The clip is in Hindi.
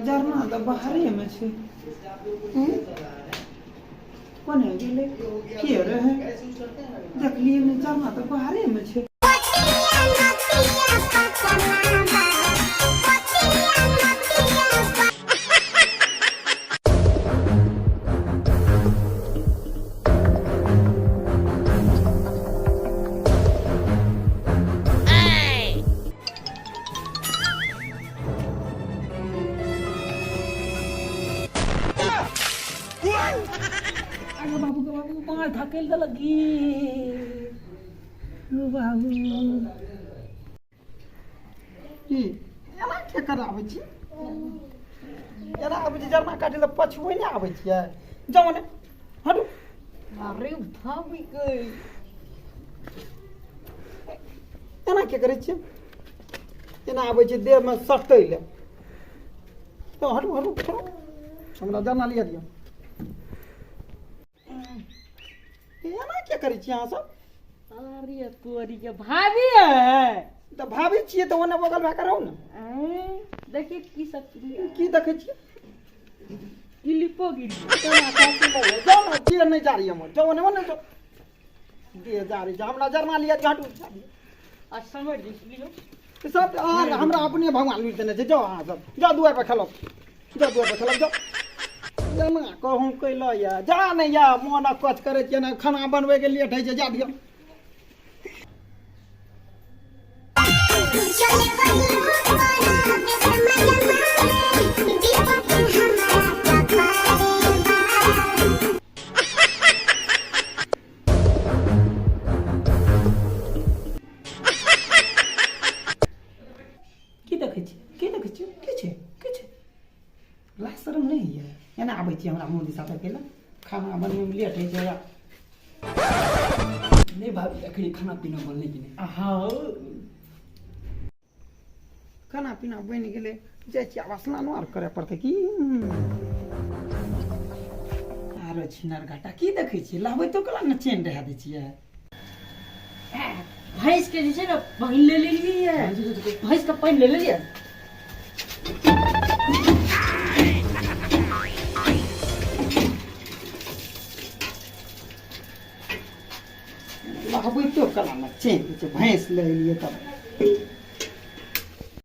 जरमा तो बाहरी में छे कोने गेले के रहे देख लिए ने जरमा तो बाहरी में छे अरे बाबू के बाबू मार धकेल दे लगी ओ बाबू की एना के कराबै छी एना आबै छी जरमा काटे ल पछुए नै आबै छी जाउ ने हटू अरे भाभी के एना के करै छी एना आबै छी देह में सटै ले तो हटू हटू हमरा जरमा लिया दियो एना क्या करै छी अहाँ सब अरे तोरी के भाभी है त भाभी छिए त ओने बगल में करौ न देखिए की सब की देखै छी क्लिपो गिरी केना काटी ले जाओ ना चिर नहीं जा रही हम जाओ ओने तो दे जा रही हमरा जरमा लिया घाटू आज समझ लियो तो सब हमरा अपने भगवान मिल देने जाओ अहाँ सब जाओ दुआर पे खेलो जाओ जमा कहूँ कैल या जा नहीं या मोन कच करे छियै ना खाना बनबे के लेट है जा दियो की देखै छी लाज शरम नहीं है एना आबै छी हमरा मोदी साथ अकेला खाना बनबे में लेट है जरा नहीं भाभी अखनी खाना पीना बनने की नहीं हाँ खाना पीना बन गेले जाय छी आब स्नान आर करे पड़ते की आरो छिनर घाटा की देखै छी लाबै तो कला न चेन रह दै छियै भैंस के जे छै ना पहिन ले लेलिए भैंस का पहिन ले लेलिए लाबै तो कला न चेन भैंस ले लिए तब